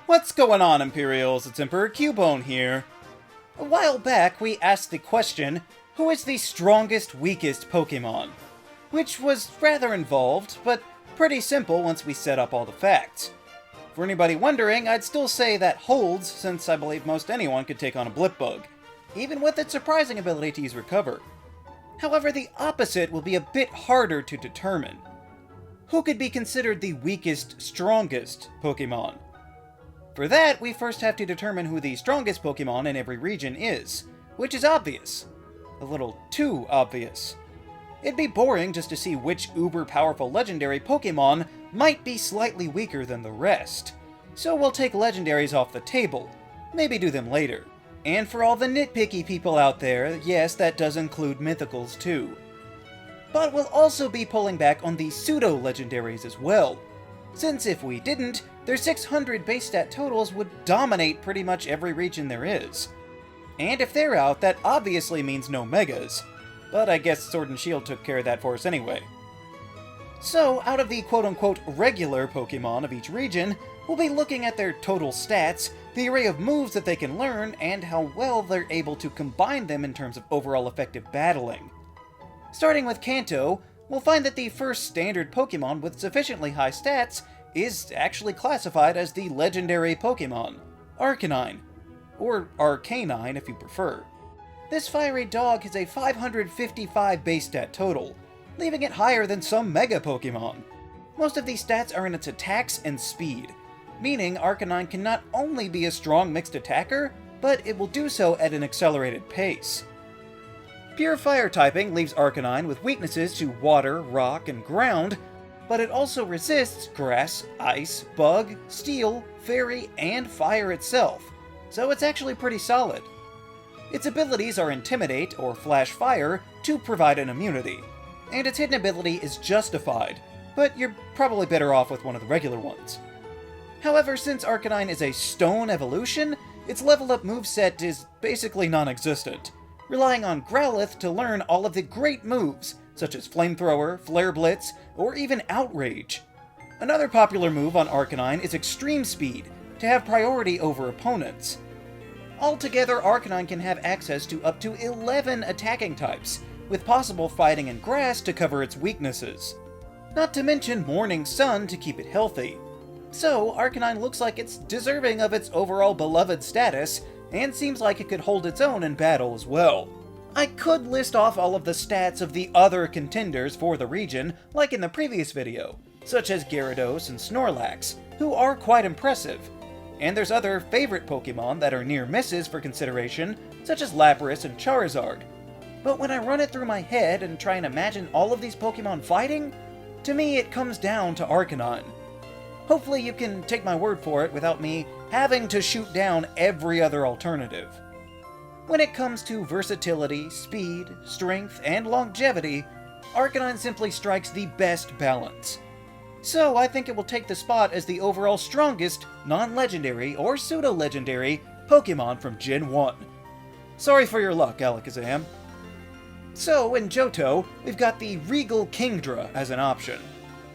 What's going on, Imperials? It's Emperor Cubone here. A while back, we asked the question, who is the strongest, weakest Pokémon? Which was rather involved, but pretty simple once we set up all the facts. For anybody wondering, I'd still say that holds, since I believe most anyone could take on a Blipbug, even with its surprising ability to use Recover. However, the opposite will be a bit harder to determine. Who could be considered the weakest, strongest Pokémon? For that, we first have to determine who the strongest Pokémon in every region is, which is obvious. A little too obvious. It'd be boring just to see which uber-powerful legendary Pokémon might be slightly weaker than the rest. So we'll take legendaries off the table, maybe do them later. And for all the nitpicky people out there, yes, that does include mythicals too. But we'll also be pulling back on the Pseudo-Legendaries as well, since if we didn't, their 600 base stat totals would dominate pretty much every region there is. And if they're out, that obviously means no Megas, but I guess Sword and Shield took care of that for us anyway. So, out of the quote-unquote regular Pokémon of each region, we'll be looking at their total stats, the array of moves that they can learn, and how well they're able to combine them in terms of overall effective battling. Starting with Kanto, we'll find that the first standard Pokémon with sufficiently high stats is actually classified as the legendary Pokémon, Arcanine, or Arcanine if you prefer. This fiery dog has a 555 base stat total, leaving it higher than some Mega Pokémon. Most of these stats are in its attacks and speed, meaning Arcanine can not only be a strong mixed attacker, but it will do so at an accelerated pace. Pure Fire typing leaves Arcanine with weaknesses to water, rock, and ground, but it also resists grass, ice, bug, steel, fairy, and fire itself, so it's actually pretty solid. Its abilities are Intimidate or Flash Fire to provide an immunity, and its hidden ability is Justified, but you're probably better off with one of the regular ones. However, since Arcanine is a stone evolution, its leveled up moveset is basically non-existent, relying on Growlithe to learn all of the great moves, such as Flamethrower, Flare Blitz, or even Outrage. Another popular move on Arcanine is Extreme Speed, to have priority over opponents. Altogether, Arcanine can have access to up to 11 attacking types, with possible fighting and grass to cover its weaknesses. Not to mention Morning Sun to keep it healthy. So, Arcanine looks like it's deserving of its overall beloved status, and seems like it could hold its own in battle as well. I could list off all of the stats of the other contenders for the region, like in the previous video, such as Gyarados and Snorlax, who are quite impressive. And there's other favorite Pokemon that are near misses for consideration, such as Lapras and Charizard. But when I run it through my head and try and imagine all of these Pokemon fighting, to me it comes down to Arcanine. Hopefully you can take my word for it without me having to shoot down every other alternative. When it comes to versatility, speed, strength, and longevity, Arcanine simply strikes the best balance. So I think it will take the spot as the overall strongest, non-legendary or pseudo-legendary Pokemon from Gen 1. Sorry for your luck, Alakazam. So, in Johto, we've got the Regal Kingdra as an option.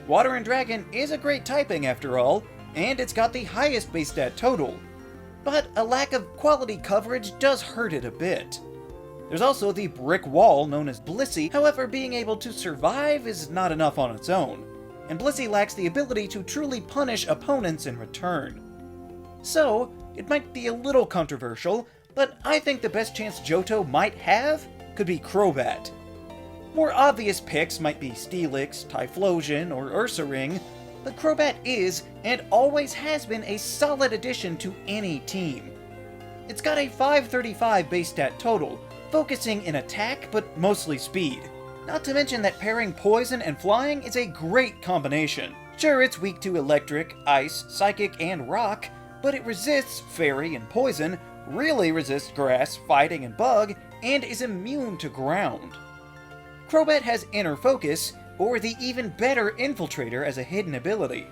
Water and Dragon is a great typing after all, and it's got the highest base stat total. But a lack of quality coverage does hurt it a bit. There's also the Brick Wall known as Blissey, however being able to survive is not enough on its own, and Blissey lacks the ability to truly punish opponents in return. So, it might be a little controversial, but I think the best chance Johto might have could be Crobat. More obvious picks might be Steelix, Typhlosion, or Ursaring, but Crobat is, and always has been, a solid addition to any team. It's got a 535 base stat total, focusing in attack but mostly speed. Not to mention that pairing Poison and Flying is a great combination. Sure, it's weak to Electric, Ice, Psychic, and Rock, but it resists Fairy and Poison, really resists Grass, Fighting, and Bug, and is immune to Ground. Crobat has Inner Focus, or the even better Infiltrator as a hidden ability.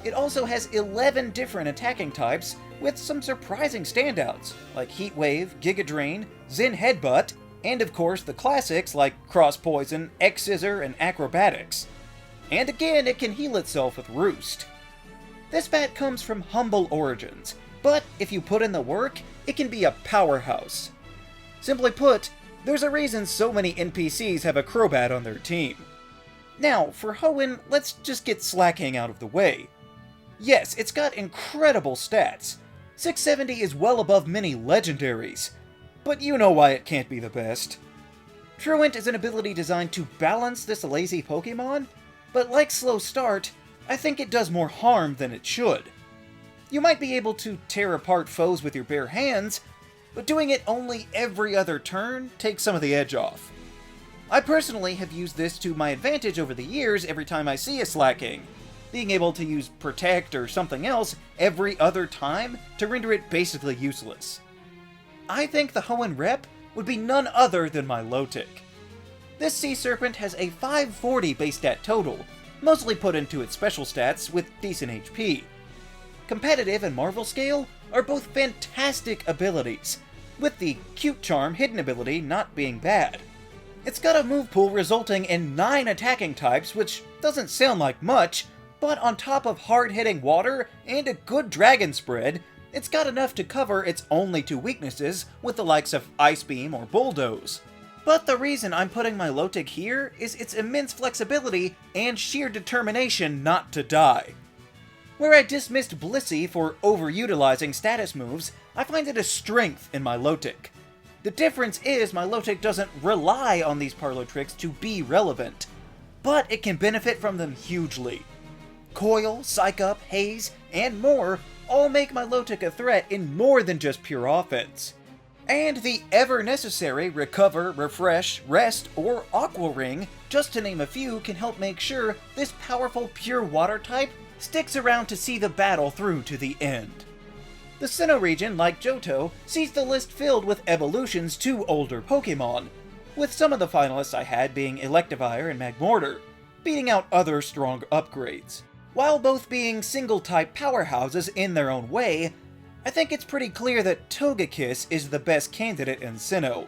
It also has 11 different attacking types, with some surprising standouts, like Heat Wave, Giga Drain, Zen Headbutt, and of course the classics like Cross Poison, X-Scissor, and Acrobatics. And again, it can heal itself with Roost. This bat comes from humble origins, but if you put in the work, it can be a powerhouse. Simply put, there's a reason so many NPCs have a Crobat on their team. Now, for Hoenn, let's just get slacking out of the way. Yes, it's got incredible stats. 670 is well above many legendaries, but you know why it can't be the best. Truant is an ability designed to balance this lazy Pokémon, but like Slow Start, I think it does more harm than it should. You might be able to tear apart foes with your bare hands, but doing it only every other turn takes some of the edge off. I personally have used this to my advantage over the years every time I see a slacking, being able to use Protect or something else every other time to render it basically useless. I think the Hoenn rep would be none other than my Milotic. This Sea Serpent has a 540 base stat total, mostly put into its special stats with decent HP. Competitive and Marvel Scale are both fantastic abilities, with the Cute Charm hidden ability not being bad. It's got a move pool resulting in 9 attacking types, which doesn't sound like much, but on top of hard-hitting water and a good dragon spread, it's got enough to cover its only 2 weaknesses with the likes of Ice Beam or Bulldoze. But the reason I'm putting my Milotic here is its immense flexibility and sheer determination not to die. Where I dismissed Blissey for overutilizing status moves, I find it a strength in my Milotic. The difference is my Milotic doesn't rely on these parlor tricks to be relevant, but it can benefit from them hugely. Coil, Psych Up, Haze, and more all make my Milotic a threat in more than just pure offense. And the ever-necessary Recover, Refresh, Rest, or Aqua Ring, just to name a few, can help make sure this powerful pure water type sticks around to see the battle through to the end. The Sinnoh region, like Johto, sees the list filled with evolutions to older Pokémon, with some of the finalists I had being Electivire and Magmortar, beating out other strong upgrades. While both being single-type powerhouses in their own way, I think it's pretty clear that Togekiss is the best candidate in Sinnoh.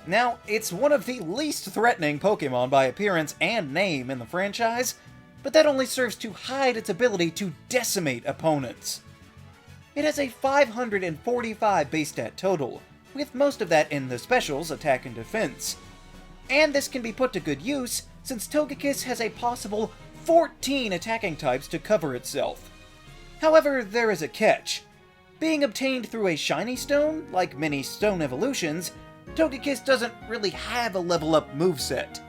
Now, it's one of the least threatening Pokémon by appearance and name in the franchise, but that only serves to hide its ability to decimate opponents. It has a 545 base stat total, with most of that in the specials attack and defense. And this can be put to good use since Togekiss has a possible 14 attacking types to cover itself. However, there is a catch. Being obtained through a shiny stone, like many stone evolutions, Togekiss doesn't really have a level up moveset.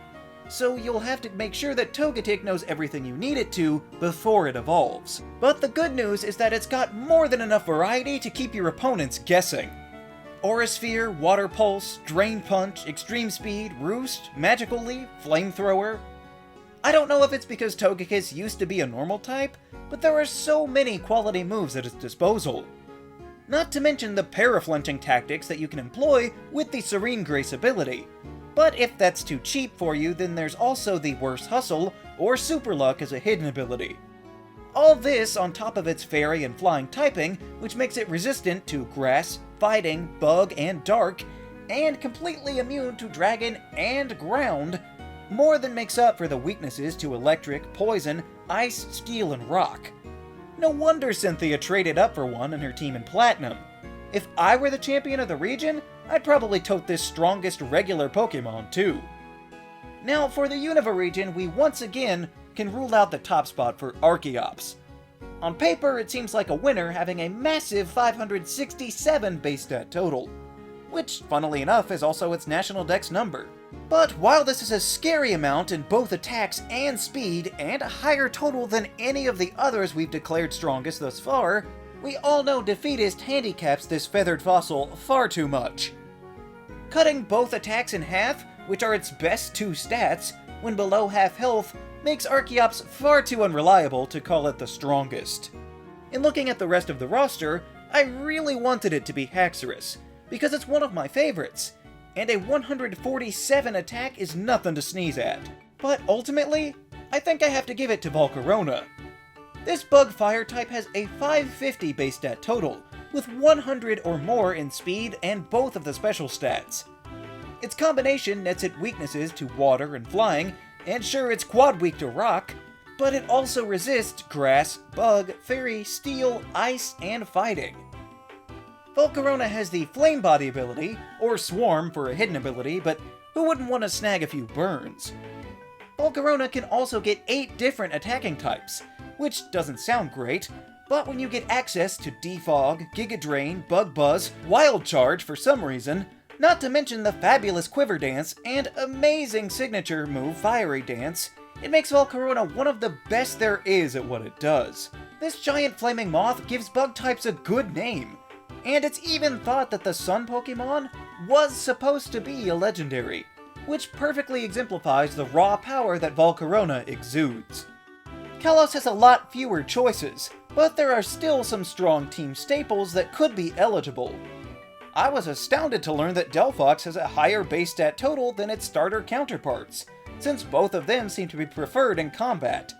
So you'll have to make sure that Togetic knows everything you need it to before it evolves. But the good news is that it's got more than enough variety to keep your opponents guessing. Aura Sphere, Water Pulse, Drain Punch, Extreme Speed, Roost, Magical Leap, Flamethrower. I don't know if it's because Togekiss used to be a normal type, but there are so many quality moves at its disposal. Not to mention the paraflinching tactics that you can employ with the Serene Grace ability. But if that's too cheap for you, then there's also the Worse Hustle, or Super Luck as a hidden ability. All this on top of its Fairy and Flying typing, which makes it resistant to Grass, Fighting, Bug, and Dark, and completely immune to Dragon and Ground, more than makes up for the weaknesses to Electric, Poison, Ice, Steel, and Rock. No wonder Cynthia traded up for one in her team in Platinum. If I were the champion of the region, I'd probably tote this strongest regular Pokémon too. Now for the Univariant region, we once again can rule out the top spot for Archeops. On paper, it seems like a winner having a massive 567 base stat total, which, funnily enough, is also its national dex number. But while this is a scary amount in both attacks and speed, and a higher total than any of the others we've declared strongest thus far, we all know Defeatist handicaps this feathered fossil far too much. Cutting both attacks in half, which are its best 2 stats, when below half health, makes Archeops far too unreliable to call it the strongest. In looking at the rest of the roster, I really wanted it to be Haxorus, because it's one of my favorites, and a 147 attack is nothing to sneeze at. But ultimately, I think I have to give it to Volcarona. This bug fire type has a 550 base stat total, with 100 or more in speed and both of the special stats. Its combination nets it weaknesses to water and flying, and sure, it's quad weak to rock, but it also resists grass, bug, fairy, steel, ice, and fighting. Volcarona has the Flame Body ability, or Swarm for a hidden ability, but who wouldn't want to snag a few burns? Volcarona can also get 8 different attacking types, which doesn't sound great, but when you get access to Defog, Giga Drain, Bug Buzz, Wild Charge for some reason, not to mention the fabulous Quiver Dance and amazing signature move Fiery Dance, it makes Volcarona one of the best there is at what it does. This giant flaming moth gives bug types a good name, and it's even thought that the Sun Pokémon was supposed to be a legendary, which perfectly exemplifies the raw power that Volcarona exudes. Kalos has a lot fewer choices, but there are still some strong team staples that could be eligible. I was astounded to learn that Delphox has a higher base stat total than its starter counterparts, since both of them seem to be preferred in combat.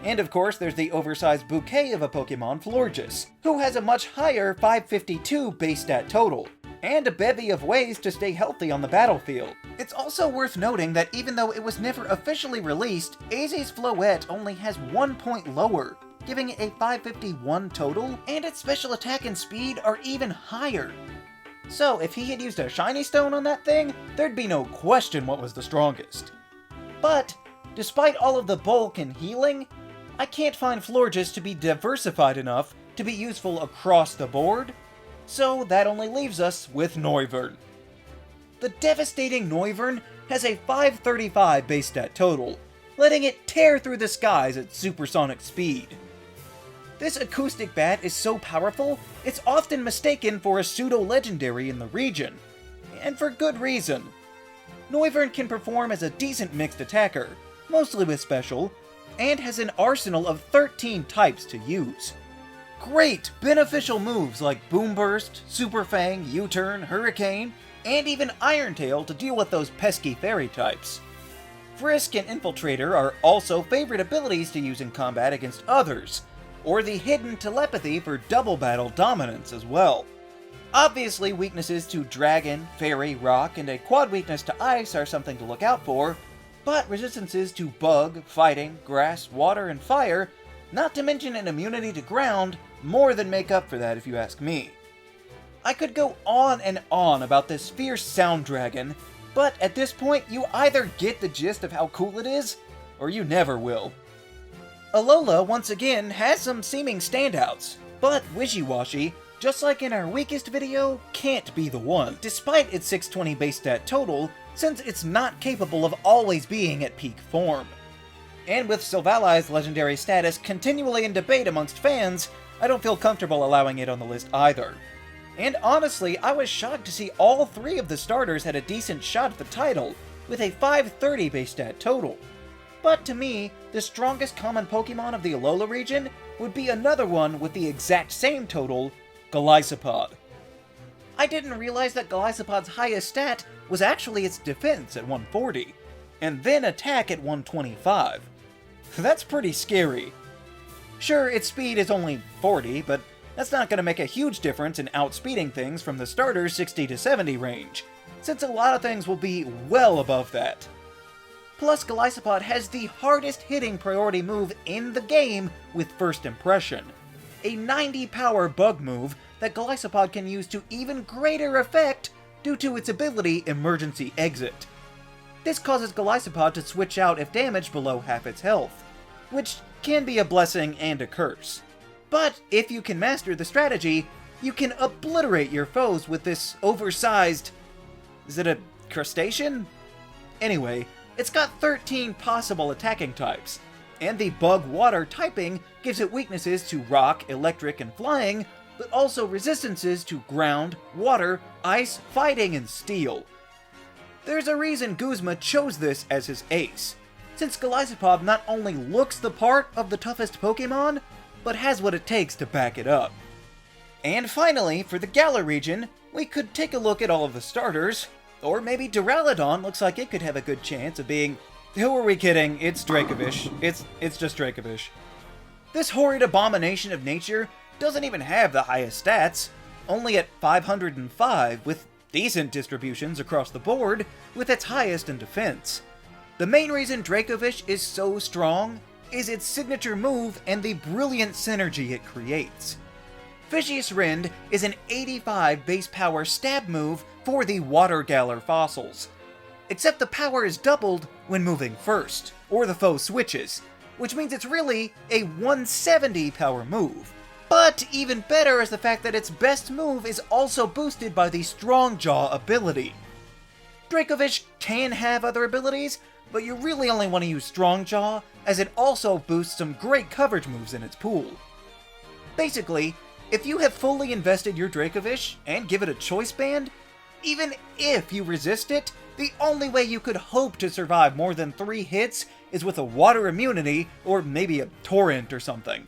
And of course there's the oversized bouquet of a Pokemon, Florges, who has a much higher 552 base stat total, and a bevy of ways to stay healthy on the battlefield. It's also worth noting that even though it was never officially released, Aze's Floette only has 1 point lower, giving it a 551 total, and its special attack and speed are even higher. So if he had used a shiny stone on that thing, there'd be no question what was the strongest. But, despite all of the bulk and healing, I can't find Florges to be diversified enough to be useful across the board, so that only leaves us with Noivern. The devastating Noivern has a 535 base stat total, letting it tear through the skies at supersonic speed. This acoustic bat is so powerful, it's often mistaken for a pseudo-legendary in the region, and for good reason. Noivern can perform as a decent mixed attacker, mostly with special, and has an arsenal of 13 types to use. Great beneficial moves like Boom Burst, Super Fang, U-Turn, Hurricane, and even Iron Tail to deal with those pesky fairy types. Frisk and Infiltrator are also favorite abilities to use in combat against others, or the hidden Telepathy for double battle dominance as well. Obviously, weaknesses to Dragon, Fairy, Rock, and a quad weakness to Ice are something to look out for, but resistances to Bug, Fighting, Grass, Water, and Fire, not to mention an immunity to Ground, more than make up for that if you ask me. I could go on and on about this fierce Sound Dragon, but at this point you either get the gist of how cool it is, or you never will. Alola, once again, has some seeming standouts, but Wishiwashi, just like in our weakest video, can't be the one, despite its 620 base stat total, since it's not capable of always being at peak form. And with Silvali's legendary status continually in debate amongst fans, I don't feel comfortable allowing it on the list either. And honestly, I was shocked to see all 3 of the starters had a decent shot at the title, with a 530 base stat total. But to me, the strongest common Pokemon of the Alola region would be another one with the exact same total, Golisopod. I didn't realize that Golisopod's highest stat was actually its defense at 140, and then attack at 125. That's pretty scary. Sure, its speed is only 40, but that's not going to make a huge difference in outspeeding things from the starter's 60 to 70 range, since a lot of things will be well above that. Plus, Golisopod has the hardest hitting priority move in the game with First Impression, a 90 power bug move that Golisopod can use to even greater effect due to its ability Emergency Exit. This causes Golisopod to switch out if damaged below half its health, which can be a blessing and a curse. But if you can master the strategy, you can obliterate your foes with this oversized... is it a crustacean? Anyway, it's got 13 possible attacking types, and the Bug Water typing gives it weaknesses to Rock, Electric, and Flying, but also resistances to Ground, Water, Ice, Fighting, and Steel. There's a reason Guzma chose this as his ace, since Golisopod not only looks the part of the toughest Pokemon, but has what it takes to back it up. And finally, for the Galar region, we could take a look at all of the starters, or maybe Duraludon looks like it could have a good chance of being... Who are we kidding? It's Dracovish. It's just Dracovish. This horrid abomination of nature doesn't even have the highest stats, only at 505, with decent distributions across the board, with its highest in defense. The main reason Dracovish is so strong is its signature move and the brilliant synergy it creates. Vicious Rend is an 85 base power stab move for the Water Galar fossils, except the power is doubled when moving first, or the foe switches, which means it's really a 170 power move. But even better is the fact that its best move is also boosted by the Strong Jaw ability. Dracovish can have other abilities, but you really only want to use Strong Jaw, as it also boosts some great coverage moves in its pool. Basically, if you have fully invested your Dracovish and give it a choice band, even if you resist it, the only way you could hope to survive more than 3 hits is with a water immunity or maybe a torrent or something.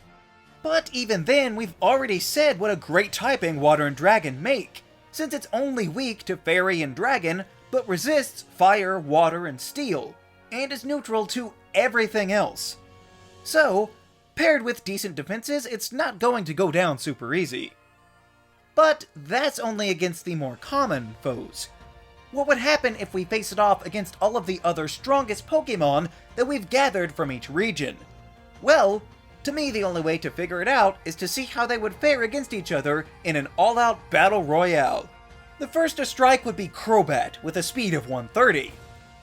But even then, we've already said what a great typing Water and Dragon make, since it's only weak to Fairy and Dragon, but resists Fire, Water, and Steel, and is neutral to everything else. So, paired with decent defenses, it's not going to go down super easy. But that's only against the more common foes. What would happen if we face it off against all of the other strongest Pokémon that we've gathered from each region? Well, to me the only way to figure it out is to see how they would fare against each other in an all-out battle royale. The first to strike would be Crobat, with a speed of 130.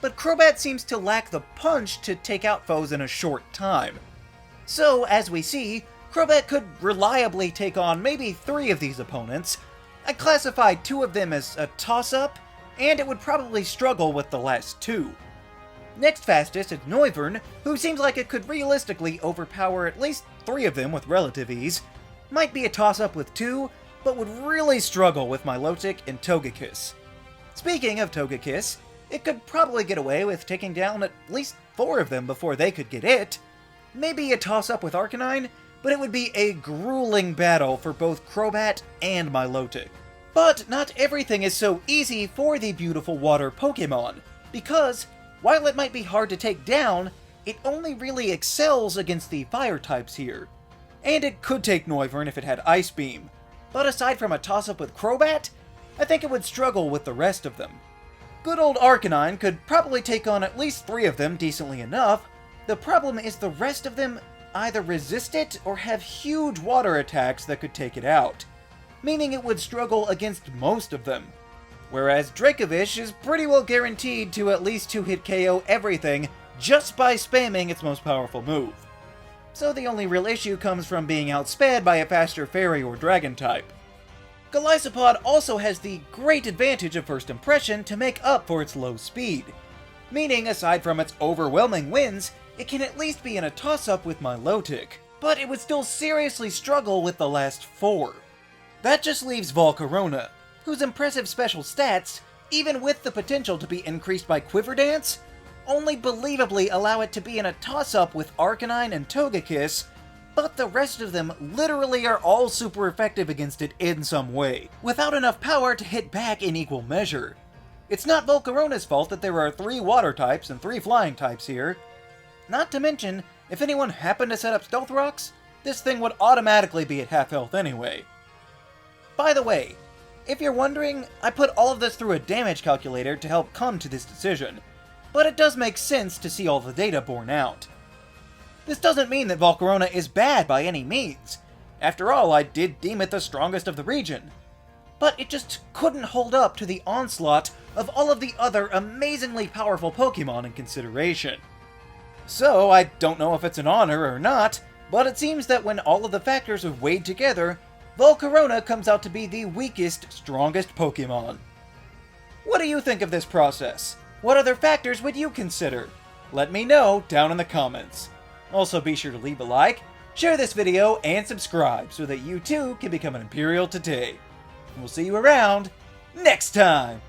But Crobat seems to lack the punch to take out foes in a short time. So, as we see, Crobat could reliably take on maybe 3 of these opponents. I classified 2 of them as a toss-up, and it would probably struggle with the last 2. Next fastest is Noivern, who seems like it could realistically overpower at least 3 of them with relative ease. Might be a toss-up with 2, but would really struggle with Milotic and Togekiss. Speaking of Togekiss, it could probably get away with taking down at least 4 of them before they could get it. Maybe a toss-up with Arcanine, but it would be a grueling battle for both Crobat and Milotic. But not everything is so easy for the beautiful water Pokémon, because while it might be hard to take down, it only really excels against the fire types here. And it could take Noivern if it had Ice Beam, but aside from a toss-up with Crobat, I think it would struggle with the rest of them. Good old Arcanine could probably take on at least 3 of them decently enough. The problem is the rest of them either resist it or have huge water attacks that could take it out, meaning it would struggle against most of them. Whereas Dracovish is pretty well guaranteed to at least 2-hit KO everything just by spamming its most powerful move. So the only real issue comes from being outsped by a faster Fairy or Dragon type. Golisopod also has the great advantage of first impression to make up for its low speed, meaning aside from its overwhelming wins, it can at least be in a toss-up with Milotic, but it would still seriously struggle with the last 4. That just leaves Volcarona, whose impressive special stats, even with the potential to be increased by Quiver Dance, only believably allow it to be in a toss-up with Arcanine and Togekiss, but the rest of them literally are all super effective against it in some way, without enough power to hit back in equal measure. It's not Volcarona's fault that there are 3 water types and 3 flying types here. Not to mention, if anyone happened to set up Stealth Rocks, this thing would automatically be at half health anyway. By the way, if you're wondering, I put all of this through a damage calculator to help come to this decision, but it does make sense to see all the data borne out. This doesn't mean that Volcarona is bad by any means. After all, I did deem it the strongest of the region. But it just couldn't hold up to the onslaught of all of the other amazingly powerful Pokémon in consideration. So, I don't know if it's an honor or not, but it seems that when all of the factors are weighed together, Volcarona comes out to be the weakest, strongest Pokémon. What do you think of this process? What other factors would you consider? Let me know down in the comments. Also be sure to leave a like, share this video, and subscribe so that you too can become an Imperial today. And we'll see you around next time!